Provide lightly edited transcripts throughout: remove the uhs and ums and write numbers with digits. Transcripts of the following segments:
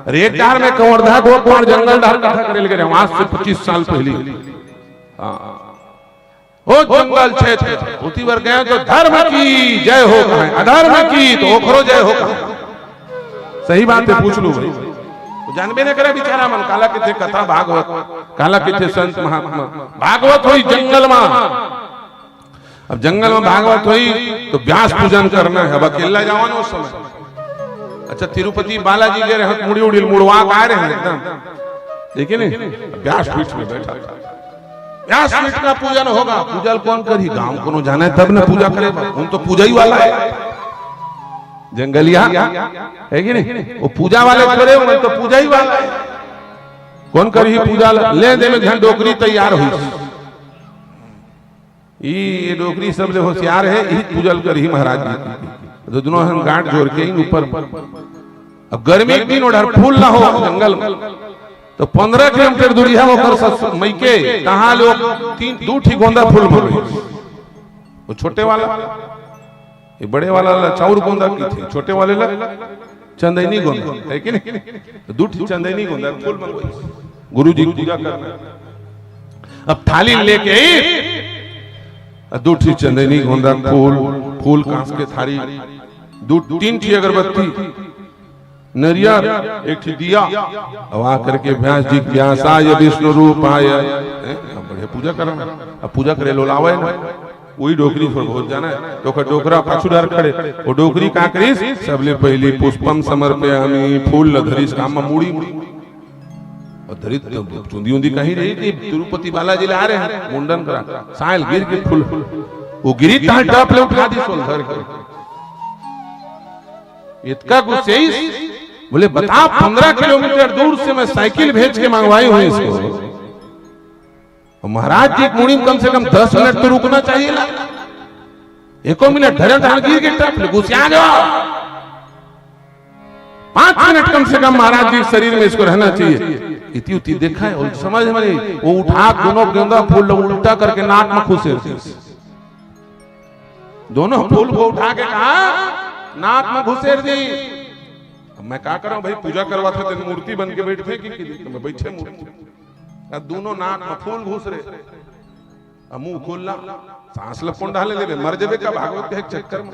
रेत डार में कंवरधा को पार जंगल डार कथा करे लगे आज से 25 साल पहले। वो जंगल क्षेत्र उसी बार गए तो धर्म की जय हो कहें, अधर्म की तो ओखरो जय हो कहें। सही बात है, पूछ लू भाई, जानबे न करे बेचारा मन काला किथे कथा भागवत, काला किथे संत महात्मा भागवत हुई जंगल में। अब जंगल में भागवत हुई तो व्यास पूजन करना है, अब अकेला जाओ ना उस समय। अच्छा तिरुपति बालाजी गए रहे, मुड़ी उड़ी मुड़वा आ रहे हैं एकदम, देखिए नहीं व्यास पीठ में बैठा, व्यास पीठ का पूजन होगा। पूजल कौन करी, गांव को जाना है तब न पूजा करेगा, उन तो पूजा ही वाला है जंगलिया है कि नहीं, वो पूजा वाले करे उन तो पूजा ही वाला है। कौन करी पूजा, ले दे में घन डोकरी तैयार हुई, ये डोकरी सब ले होशियार है, यही पूजल करी महाराज जी तो दोनों हम गांठ जोड़ के ऊपर। अब गर्मी के दिन उधर फूल ना हो जंगल में तो 15 किलोमीटर दूरी है वो मई के कहा लोग 2 गोंदा फूल मिल, वो छोटे वाला, ये बड़े वाला चाउर गोंदा की थे, छोटे वाले ला चंदनी गोंदा है कि नहीं, तो 2 चंदनी गोंदा फूल मंगवाई गुरु जी पूजा करना। अब थाली लेके 2 चंदनी गोंदा फूल कांस के थाली, 3 अगरबत्ती, नरियर, 1 दिया, अब आकर के व्यास जी व्यासाय विष्णु रूपाय बढ़िया पूजा करना। अब पूजा करे लो लावे ना, वही डोकरी थोड़ा बहुत जाना है तो डोकरा पाछुडार खड़े, वो डोकरी का करीस सबले पहली पुष्पम समर्पयामि, फूल न धरीस काम में मुड़ी और धरी चुंदी उंदी कहीं रही थी। तिरुपति बालाजी ले आ रहे हैं मुंडन करा, साइल गिर के फूल वो गिरी तहां टप ले उठा दी सोल धर के, इतना गुस्से बोले बता 15 किलोमीटर दूर से मैं साइकिल भेज के मंगवाई हुई इसको, महाराज जी मुड़ी कम से कम 10 मिनट तो रुकना चाहिए ना, 1 मिनट धरे ढाल गिर के टप गुस्सा जाओ, 5 मिनट कम से कम महाराज जी शरीर में इसको रहना चाहिए। इति उति देखा है और समझ में वो उठा दोनों गेंदा फूल उल्टा करके नाक में खुसे, दोनों फूल को उठा के कहा नाक में घुसेर दी। मैं क्या कर रहा हूं भाई, पूजा करवा था तो मूर्ति बन के बैठे कि बैठे मूर्ति, दोनों नाक में फूल घुस रहे, मुंह खोलना, सांस लपन डाले ले मर जावे का भागवत के चक्कर में।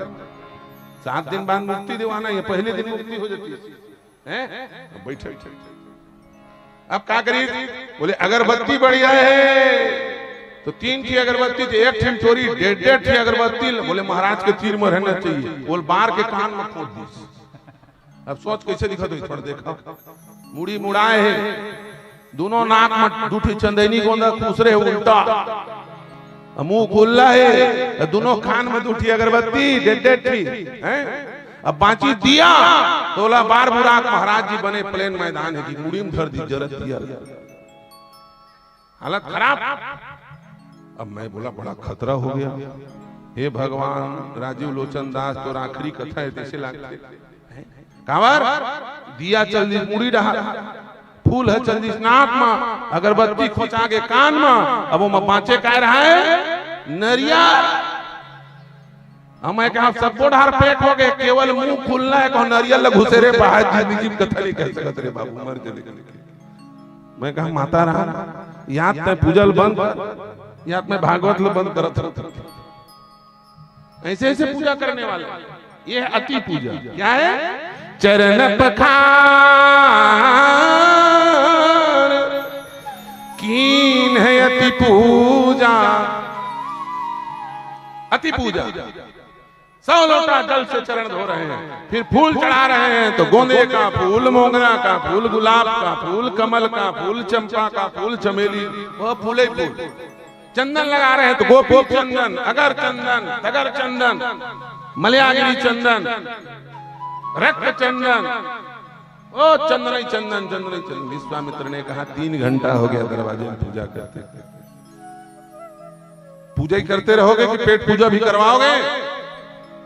7 दिन बाद मुक्ति दिवाना, ये पहले दिन मुक्ति हो जाती है बैठे। अब क्या करी, बोले अगरबत्ती बढ़िया है तो 3 अगरबत्ती थी, 1 ठन चोरी 1.5 अगरबत्ती, बोले महाराज के तीर में रहना चाहिए, बोल बार के कान में खोद दी। अब सोच कैसे दिखा तो थोड़ा देखा, मुड़ी मुड़ाए है, दोनों नाक में 2 चंदनी गोंदा खुश रहे उल्टा, मुंह खुला है, दोनों कान में 2 अगरबत्ती 1.5 है। अब बांची दिया तोला बार बुराक महाराज जी बने प्लेन मैदान है कि मुड़ी में धर दी जरत दिया, हालत खराब। अब मैं बोला बड़ा खतरा हो गया, हे भगवान राजीव लोचन दास तो आखिरी कथा है जैसे लगते कांवर दिया चल दी मुड़ी रहा, फूल है चल दी नाक में, अगरबत्ती खोचा के कान में, अब वो बाँचे कह रहा है नरिया। मैं कहा सब ढार पेट हो गए, केवल मुंह खुलना है, कहो नरियल घुसे रे बाहर जिंदगी में कथा नहीं कह सकत रे बाबू मर चले। मैं कहा माता रहा याद ते पूजल बंद, याद में भागवत लो बंद करत, ऐसे ऐसे पूजा करने वाले, ये है अति पूजा। क्या है, चरण पखार कीन है अति पूजा, अति पूजा। 100 लोटा जल से चरण धो रहे हैं, फिर फूल चढ़ा रहे हैं तो गोंदे का फूल, मोगरा का फूल, गुलाब का फूल, कमल का फूल, चंपा का फूल, चमेली, वह फूले फूल। चंदन लगा रहे हैं तो गोपी चंदन, अगर चंदन, तगर चंदन, मलयागिरी चंदन, रक्त चंदन, ओ चंदन चंदन चंदन चंदन। विश्वामित्र ने कहा 3 घंटा हो गया दरवाजे में पूजा करते, पूजा ही करते रहोगे कि पेट पूजा भी करवाओगे?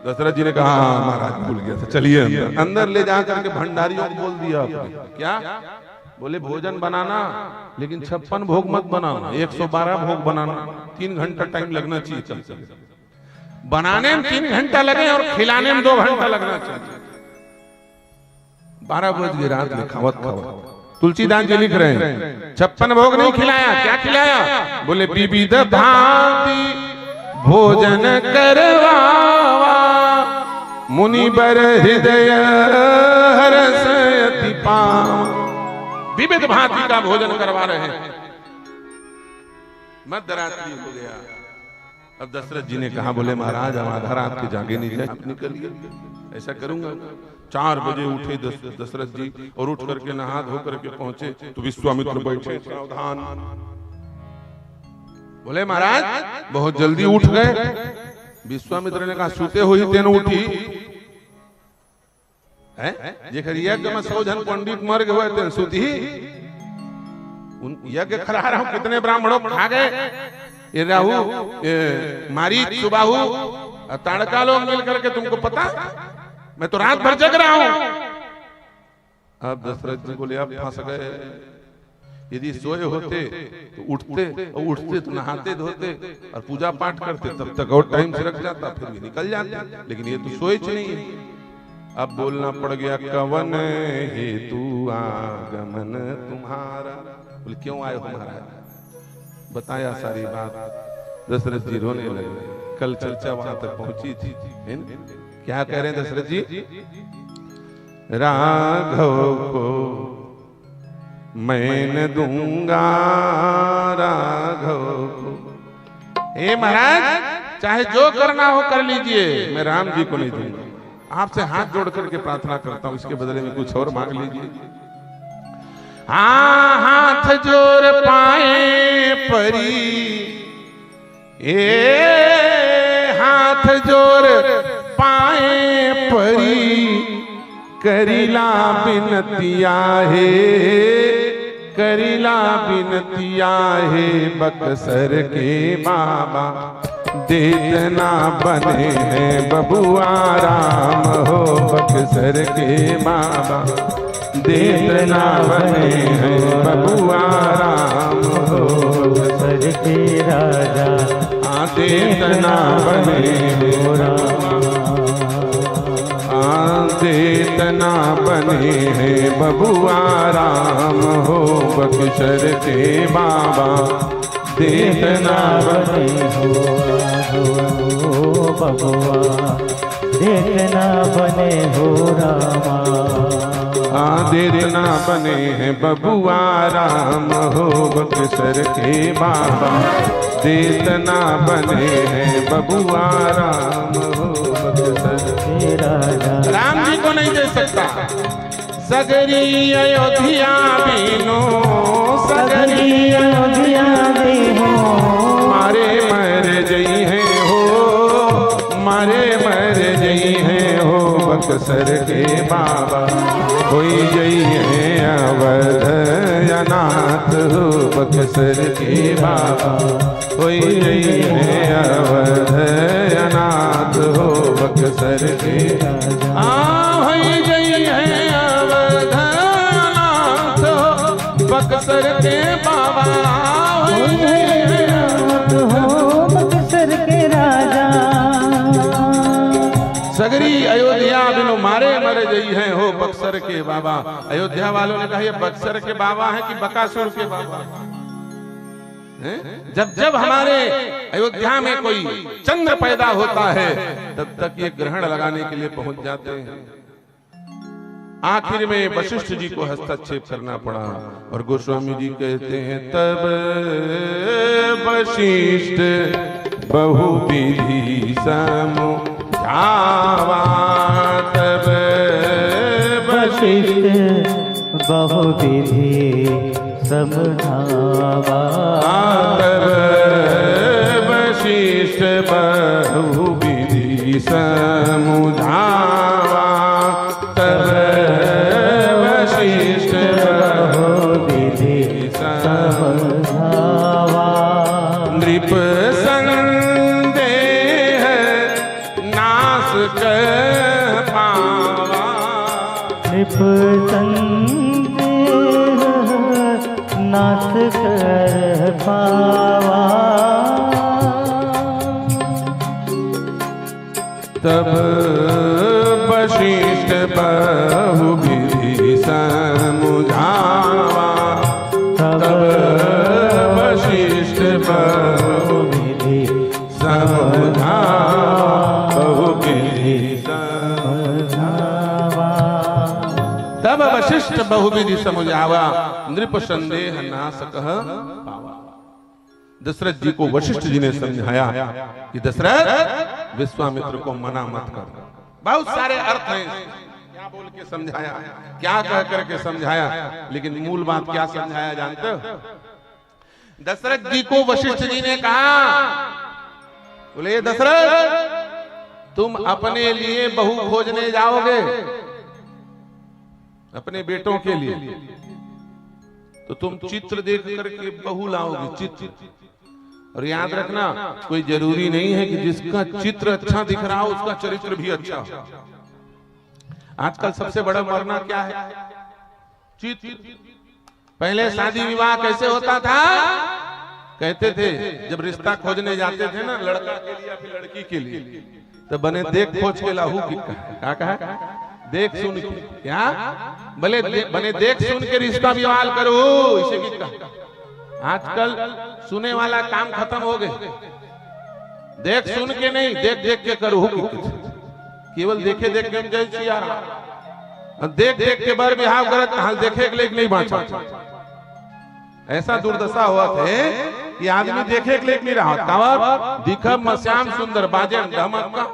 दशरथ जी ने कहा महाराज भूल गया था, चलिए अंदर ले जाकर के भंडारियों को बोल दिया आपने। क्या बोले भोजन बनाना, लेकिन 56 भोग मत बनाना, 112 भोग बनाना, 3 घंटा टाइम लगना चाहिए। बनाने में 3 घंटा लगे और खिलाने में 2 घंटा लगना चाहिए। 12 बज गए रात में खावत खावत। तुलसीदास जी लिख रहे हैं 56 भोग नहीं खिलाया, क्या खिलाया? बोले विविध भांति भोजन करवावा, मुनि बर हृदय हरसयति पाव। विविध भांति का भोजन करवा रहे हैं। मध्यरात्रि हो गया। अब दशरथ जी ने कहा, बोले महाराज हम आधा रात के जागे नहीं जाए, निकलिए। ऐसा करूंगा। 4 बजे उठे दशरथ जी और उठ करके नहा धो करके पहुंचे तो विश्वामित्र बैठे सावधान। बोले महाराज बहुत जल्दी उठ गए। विश्वामित्र ने कहा, सूते हुई तेन उठी है, जेकर यज्ञ में 100 जन पंडित मर गए हुए तेन सुती उन यज्ञ खड़ा रहा हूं। कितने ब्राह्मणों खा गए, ये राहु मारीच सुबाहु ताड़का लोग मिल करके, तुमको पता? मैं तो रात भर जग रहा हूं। अब दशरथ जी बोले अब फंस गए। यदि सोए होते तो उठते, और उठते तो नहाते धोते और पूजा पाठ करते, तब तक और टाइम से रख जाता, फिर भी निकल जाते। लेकिन ये तो सोए नहीं है। अब बोलना पड़ गया, कवन हेतु आगमन तुम्हारा। बोले क्यों आए हो महाराज? बताया सारी बात। दशरथ जी रोने लगे। कल चर्चा वहां तक पहुंची थी। क्या कह रहे हैं दशरथ जी? राघव को मैं न दूंगा, राघव को। हे महाराज चाहे जो करना हो कर लीजिए, मैं राम जी को नहीं दूंगा। आपसे हाथ जोड़ करके प्रार्थना करता हूं, इसके बदले में कुछ और मांग लीजिए। हाँ हाथ जोड़ पाए परी, हाथ जोड़ पाए परी, करिला बिनतिया है, करिला बिनतिया है। बक्सर के बाबा देतना बने हैं बबुआ राम हो। बक्सर के बाबा देतना बने हैं बबुआ राम हो। बक्सर के राजा देतना बने हैं राम, देतना बने हैं बबुआ राम हो। बक्सर के बाबा देतना बने हो बबुआ, देतना बने हो रामा। देतना बने हैं बबुआ राम हो। बक्सर के बाबा देतना बने हैं बबुआ राम हो। बक्सर के राजा राम जी को नहीं दे सकता। सगरी अयोध्या बीनो, सगरी अयोध्या बीनो, मारे मर जई है हो, मारे मर जई है हो। बक्सर के बाबा कोई जई है अवध अनाथ हो। बक्सर के बाबा कोई जई है अवध अनाथ हो। बक्सर के होई जई है अवध अनाथ हो। बक्सर के बाबा होई जई है अवध हो। बक्सर के राजा सगरी अयोध्या बिनु मारे मर जई है हो। बक्सर के बाबा। अयोध्या वालों ने कहा ये बक्सर के बाबा है कि बकासुर के बाबा? जब जब हमारे अयोध्या में कोई चंद्र पैदा होता है तब तक ये ग्रहण लगाने के लिए पहुंच जाते हैं। आखिर में वशिष्ठ जी को हस्तक्षेप करना पड़ा और गोस्वामी जी कहते हैं तब वशिष्ठ बहुविधि समझावा। तब वशिष्ठ बहुविधि समझावा। तब वशिष्ठ बहुविधि समझावा। तब वशिष्ठ बहुविधि समझावा। नृप संदेह नाश कर पावा। नृप नाथ कर पावा। तब वशिष्ठ बहु बहुविधि समुझावा, नृप संदेह नास कह पावा। दशरथ जी को वशिष्ठ जी ने समझाया कि दशरथ विश्वामित्र को मना मत कर। बहुत सारे अर्थ हैं, क्या बोल के समझाया, क्या कह करके समझाया, लेकिन मूल बात क्या समझाया जानते हो? दशरथ जी को वशिष्ठ जी ने कहा, बोले दशरथ तुम अपने लिए बहू खोजने जाओगे, अपने बेटों के लिए, तो तुम चित्र देख करके बहू लाओगे, चित्र। और याद रखना, कोई जरूरी नहीं है कि जिसका चित्र अच्छा दिख रहा हो उसका चरित्र भी अच्छा हो। आजकल सबसे बड़ा मरना क्या है? चित्र। पहले शादी विवाह कैसे होता था? कहते थे जब रिश्ता खोजने जाते थे ना, लड़का के लिए या फिर लड़की के लिए, तो बने देख खोज के लाहू की क्या कहा, देख सुन के, क्या भले बने देख सुन के रिश्ता विवाह करो, इसे की कहा। आजकल सुने वाला काम खत्म हो गए, देख सुन के नहीं, देख देख के करो, केवल देखे देख के देख देख के बार बिहाव करत, हाल देखे के लिए नहीं बांचा। ऐसा दुर्दशा हुआ थे कि आदमी देखे के लिए नहीं रहा, कावर दिखब मश्याम सुंदर बाजे धमका,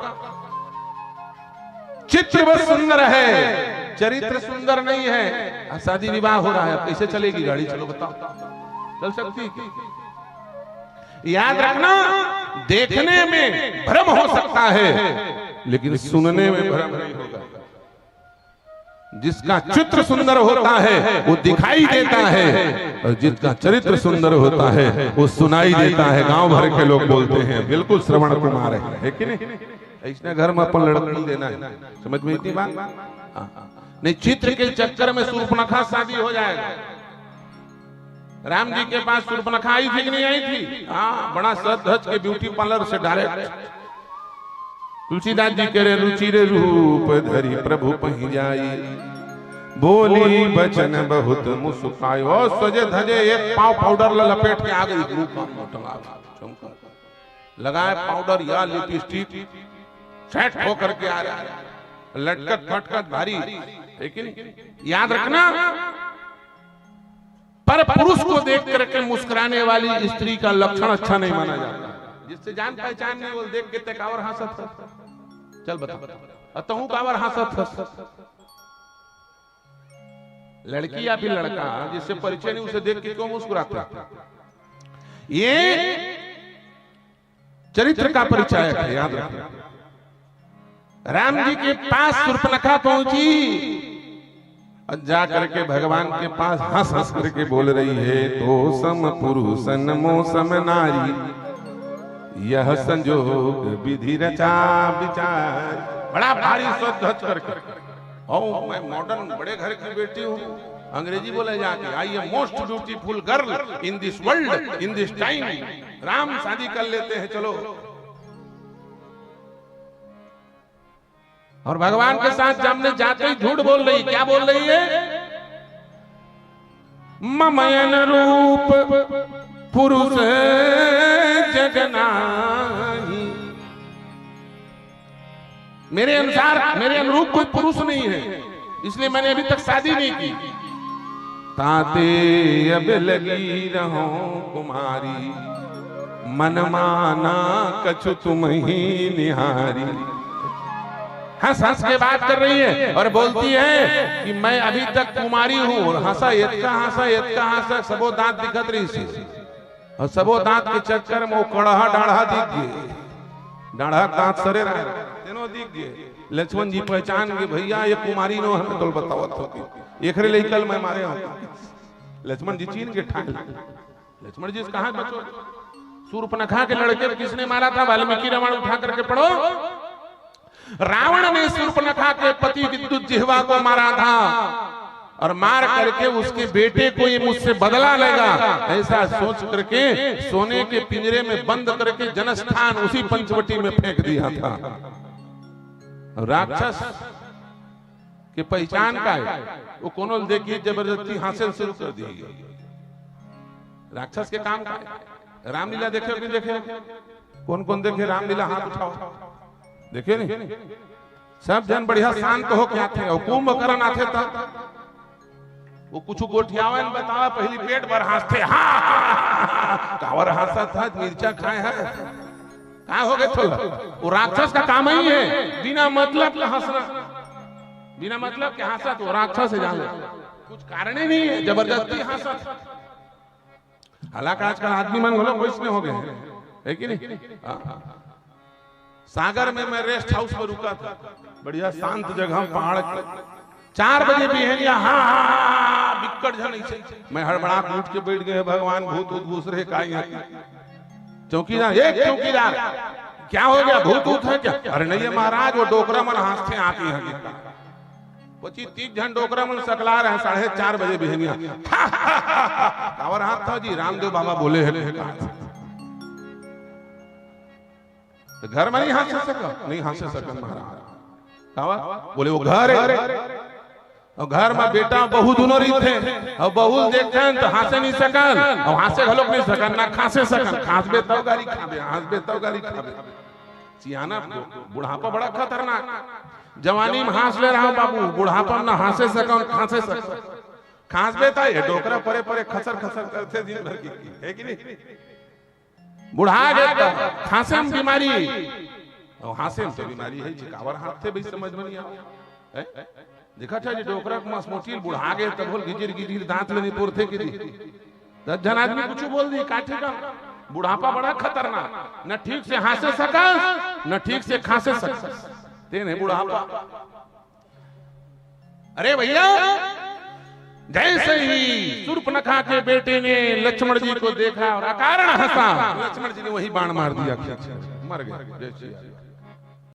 चित्र बस सुंदर है, चरित्र सुंदर नहीं है। शादी विवाह हो रहा है, कैसे चलेगी गाड़ी? चलो बताओ, चल सकती? याद रखना, देखने में भ्रम हो सकता है, लेकिन सुनने में भ्रम नहीं होगा। जिसका चित्र सुंदर होता है वो दिखाई देता है, और जिसका चरित्र सुंदर होता है वो सुनाई देता है। गांव भर के लोग बोलते हैं, बिल्कुल श्रवण कुमार है कि नहीं? इसने घर में अपन लड़की देना है, समझ में इतनी बात नहीं। चित्र के चक्कर में शूर्पणखा शादी हो जाएगा। राम जी के पास शूर्पणखा आई थी कि नहीं आई थी? हाँ, बड़ा सज धज के ब्यूटी पार्लर से डायरेक्ट। तुलसीदास जी कह रहे, रुचिर रूप धरी प्रभु पही जाई, बोली बचन बहुत मुस्काई, और सजे धजे एक पाव पाउडर लपेट के आ गई, लगाए पाउडर या लिपस्टिक, सेट होकर के आ रहा है, लटकत फटकत भारी। लेकिन याद रखना, पर पुरुष को देख करके मुस्कुराने वाली स्त्री का लक्षण अच्छा नहीं माना जाता। जिससे जान पहचान नहीं, वो देख के कावर हंसत, चल बता तू कावर हंसत। लड़की या फिर लड़का जिससे परिचय नहीं, उसे देख के क्यों मुस्कुराता? ये चरित्र का परिचय है, याद रखना। राम जी के पास शूर्पणखा पहुंची और जा करके भगवान के पास हंस हंस करके बोल रही है, तो सम पुरुषन मौसम नारी, यह संजोग विधि रचा विचार। बड़ा भारी सोच धज करके, ओ मैं मॉडर्न बड़े घर की बेटी हूँ, अंग्रेजी बोले जाके, I am most beautiful girl in this world in this time. Ram शादी कर लेते हैं, चलो। और भगवान के साथ सामने जाते ही झूठ बोल रही। क्या बोल रही है? ममयन रूप पुरुष जगनाही, मेरे अनुसार मेरे अनुरूप कोई पुरुष नहीं है, इसलिए मैंने अभी तक शादी नहीं की। ताते अब लगी रहो कुमारी, मन माना कछु तुम ही निहारी। हंस हंस के बात कर रही है और बोलती है कि मैं अभी तक कुमारी हूं। और हंसा हंसा सबो दांत दिखत रही सी, और सबो दांत के चक्कर में वो कड़हा डाढ़ा दिख गए, डाढ़ा दांत सरे रहे तेनो दिख गए। लक्ष्मण जी पहचान गए, भैया ये कुमारी नो हमें तो बतावत होती, एकरे ले कल मैं मारे हूं। लक्ष्मण जी चीन के ठाक, लक्ष्मण जी कहां बचो? शूर्पणखा के लड़के किसने मारा था? वाल्मीकि रामायण उठा करके पढ़ो। रावण ने शूर्पणखा के पति विद्युत जिह्वा को मारा था, और मार करके उसके बेटे को ये मुझसे बदला लेगा, ऐसा सोच करके सोने के पिंजरे में बंद करके जनस्थान उसी पंचवटी में फेंक दिया था। राक्षस की पहचान का है वो कोनो देखिए जबरदस्ती हासिल शुरू कर दी। राक्षस के काम का है। रामलीला देखे कि देखे? कौन कौन देखे रामलीला? हाथ उठाओ। देखे नहीं? सब जन बढ़िया शांत हो के आते, और कुंभकर्ण आते था वो कुछ गोठियावा ने बतावा पहली पेट भर हंसते हाँ कावर हंसा था मिर्चा खाए है कहा हो गए थोड़ा वो राक्षस का काम ही है बिना मतलब के हंसना बिना मतलब के हंसा तो राक्षस है जान कुछ कारण ही नहीं है जबरदस्ती हंसा हालांकि आजकल आदमी मन घलो वैसने हो गए है कि नहीं सागर में मैं रेस्ट हाउस में रुका था बढ़िया शांत जगह पहाड़ 4 बजे भी है हाँ बिकट झन ऐसे मैं हड़बड़ा उठ के बैठ गए भगवान भूत घुस रहे का चौकीदार एक चौकीदार क्या हो गया भूत ऊत है क्या अरे नहीं महाराज वो डोकरा मन हंसते आती है 25-30 जन डोकरा मन सकला रहे 4:30 बजे बिहनिया कावर हाथ था जी रामदेव बाबा बोले है तो घर में नहीं हंस सका नहीं हंस सका महाराज कावर बोले वो घर है और घर में बेटा बहू दोनों रही थे और बहू देखते हैं तो हंसे नहीं सकन और हंसे घलोक नहीं सकन ना खांसे सकन खांसबे तब गाड़ी खाबे हंसबे तब गाड़ी खाबे सियाना बुढ़ापा बड़ा खतरनाक जवानी में हंस ले रहा बाबू बुढ़ापा में ना हंसे सकन खांसे सकन खांसबे था ये डोकरा परे परे खसर खसर करते दिन भर की है कि नहीं बुढ़ा गया खांसे में बीमारी और हंसे में तो बीमारी है चिकावर हाथ थे भाई समझ में नहीं आया देखा था जी डोकरा को मस मोटील बुढ़ा गए तब बोल गिजिर गिजिर दांत में नहीं पुरते कि 10 जन आदमी कुछ बोल दी काठी का बुढ़ापा बड़ा खतरनाक न ठीक से हंसे सका न ठीक से खांसे सका तेने बुढ़ापा अरे भैया जैसे ही शूर्पणखा के बेटे ने लक्ष्मण जी को देखा और अकारण हंसा लक्ष्मण जी ने वही बाण मार दिया मर गए।